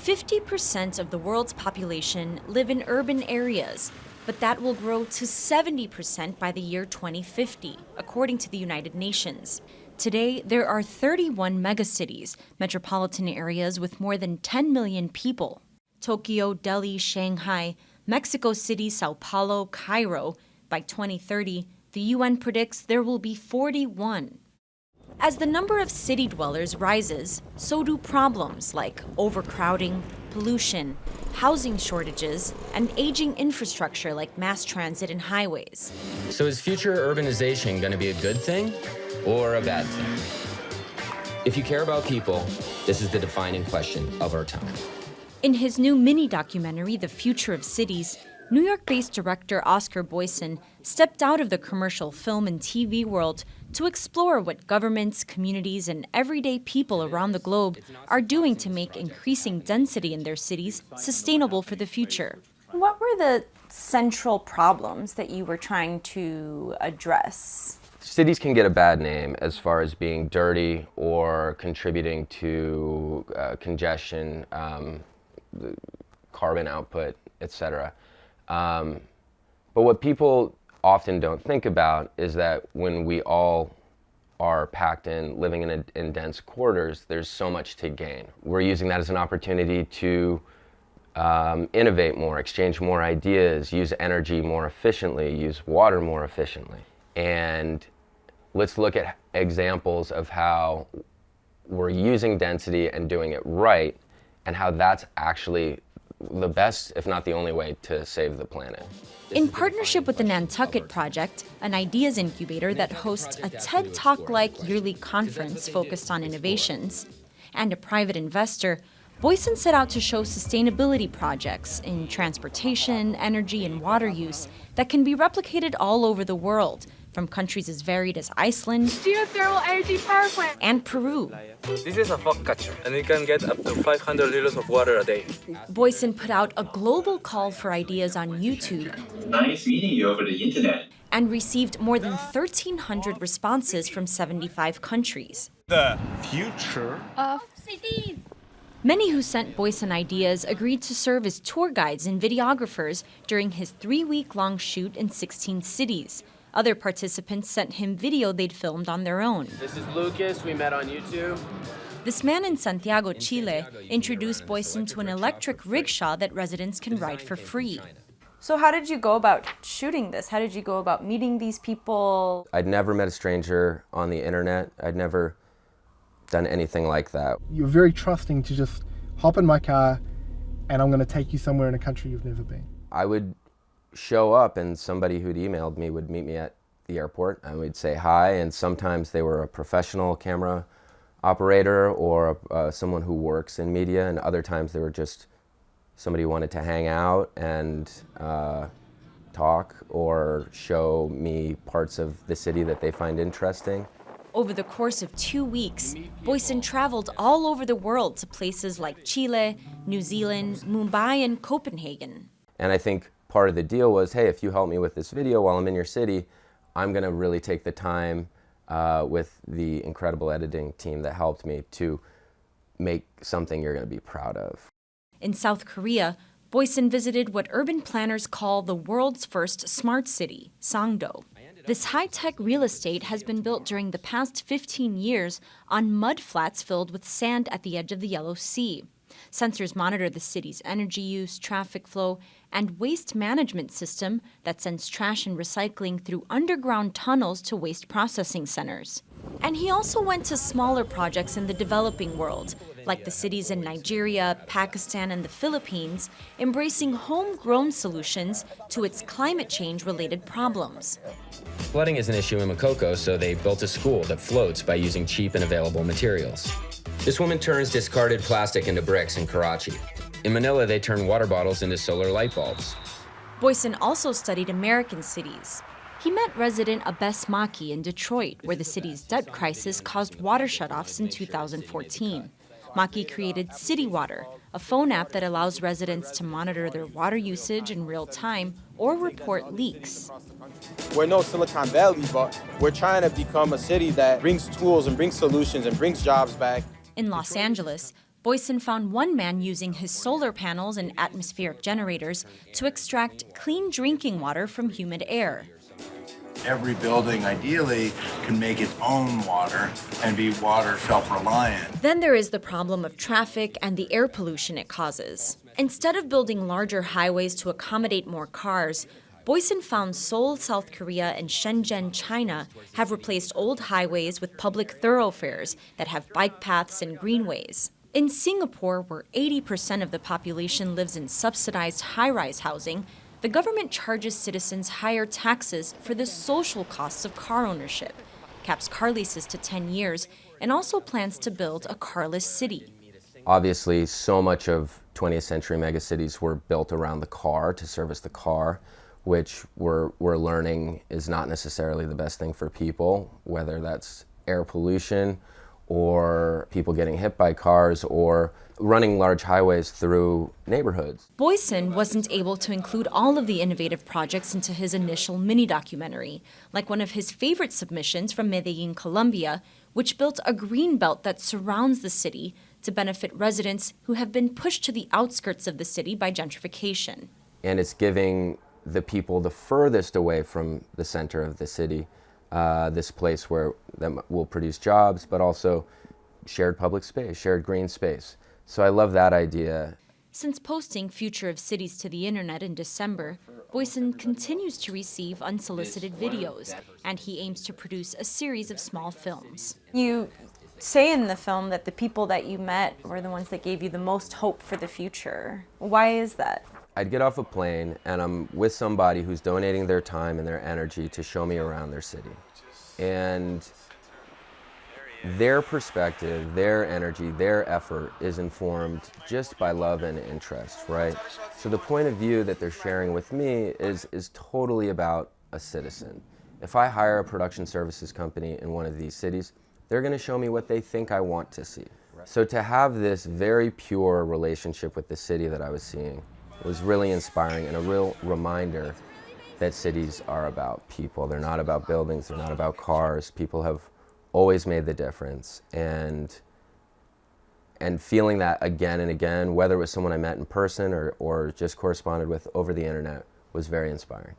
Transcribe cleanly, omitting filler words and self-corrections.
50% of the world's population live in urban areas, but that will grow to 70% by the year 2050, according to the United Nations. Today, there are 31 megacities, metropolitan areas with more than 10 million people. Tokyo, Delhi, Shanghai, Mexico City, Sao Paulo, Cairo. By 2030, the UN predicts there will be 41. As the number of city dwellers rises, so do problems like overcrowding, pollution, housing shortages, and aging infrastructure like mass transit and highways. So is future urbanization going to be a good thing or a bad thing? If you care about people, this is the defining question of our time. In his new mini-documentary, The Future of Cities, New York-based director Oscar Boyson stepped out of the commercial film and TV world to explore what governments, communities, and everyday people around the globe are doing to make increasing density in their cities sustainable for the future. What were the central problems that you were trying to address? Cities can get a bad name as far as being dirty or contributing to congestion, carbon output, etc. But what people often don't think about is that when we all are packed in, living in dense quarters, there's so much to gain. We're using that as an opportunity to innovate more, exchange more ideas, use energy more efficiently, use water more efficiently. And let's look at examples of how we're using density and doing it right, and how that's actually the best, if not the only way, to save the planet. In partnership with the Nantucket Project, an ideas incubator that hosts a TED Talk-like yearly conference focused on innovations, and a private investor, Boyson set out to show sustainability projects in transportation, energy, and water use that can be replicated all over the world, from countries as varied as Iceland, geo-thermal energy power plant, and Peru. This is a fog catcher, and it can get up to 500 liters of water a day. Boyson put out a global call for ideas on YouTube. Nice meeting you over the internet. And received more than 1,300 responses from 75 countries. The future of cities. Many who sent Boyson ideas agreed to serve as tour guides and videographers during his 3-week-long shoot in 16 cities. Other participants sent him video they'd filmed on their own. This is Lucas, we met on YouTube. This man in Santiago, Chile, introduced Boyson to an electric rickshaw that residents can ride for free. So how did you go about shooting this? How did you go about meeting these people? I'd never met a stranger on the internet. I'd never done anything like that. You're very trusting to just hop in my car and I'm going to take you somewhere in a country you've never been. I would show up and somebody who'd emailed me would meet me at the airport and we'd say hi, and sometimes they were a professional camera operator or someone who works in media, and other times they were just somebody who wanted to hang out and talk or show me parts of the city that they find interesting. Over the course of 2 weeks, Boyson traveled all over the world to places like Chile, New Zealand, Mumbai, and Copenhagen. And I think part of the deal was, hey, if you help me with this video while I'm in your city, I'm going to really take the time with the incredible editing team that helped me to make something you're going to be proud of. In South Korea, Boyson visited what urban planners call the world's first smart city, Sangdo. This high-tech real estate has been built during the past 15 years on mud flats filled with sand at the edge of the Yellow Sea. Sensors monitor the city's energy use, traffic flow, and waste management system that sends trash and recycling through underground tunnels to waste processing centers. And he also went to smaller projects in the developing world, like the cities in Nigeria, Pakistan, and the Philippines, embracing homegrown solutions to its climate change-related problems. Flooding is an issue in Makoko, so they built a school that floats by using cheap and available materials. This woman turns discarded plastic into bricks in Karachi. In Manila, they turn water bottles into solar light bulbs. Boyson also studied American cities. He met resident Abes Maki in Detroit, where the city's debt crisis caused water shutoffs in 2014. Maki created City Water, a phone app that allows residents to monitor their water usage in real time or report leaks. We're no Silicon Valley, but we're trying to become a city that brings tools and brings solutions and brings jobs back. In Los Angeles, Boyson found one man using his solar panels and atmospheric generators to extract clean drinking water from humid air. Every building ideally can make its own water and be water self-reliant. Then there is the problem of traffic and the air pollution it causes. Instead of building larger highways to accommodate more cars, Boyson found Seoul, South Korea, and Shenzhen, China, have replaced old highways with public thoroughfares that have bike paths and greenways. In Singapore, where 80% of the population lives in subsidized high-rise housing, the government charges citizens higher taxes for the social costs of car ownership, caps car leases to 10 years, and also plans to build a carless city. Obviously, so much of 20th century megacities were built around the car, to service the car, which we're learning is not necessarily the best thing for people, whether that's air pollution or people getting hit by cars or running large highways through neighborhoods. Boyson wasn't able to include all of the innovative projects into his initial mini-documentary, like one of his favorite submissions from Medellin, Colombia, which built a green belt that surrounds the city to benefit residents who have been pushed to the outskirts of the city by gentrification. And it's giving the people the furthest away from the center of the city this place where that will produce jobs, but also shared public space, shared green space. So I love that idea. Since posting Future of Cities to the internet in December, Boyson continues to receive unsolicited videos, and he aims to produce a series of small films. You say in the film that the people that you met were the ones that gave you the most hope for the future. Why is that? I'd get off a plane and I'm with somebody who's donating their time and their energy to show me around their city. And their perspective, their energy, their effort is informed just by love and interest, right? So the point of view that they're sharing with me is totally about a citizen. If I hire a production services company in one of these cities, they're going to show me what they think I want to see. So to have this very pure relationship with the city that I was seeing was really inspiring and a real reminder that cities are about people. They're not about buildings, they're not about cars. People have always made the difference. And feeling that again and again, whether it was someone I met in person or just corresponded with over the internet, was very inspiring.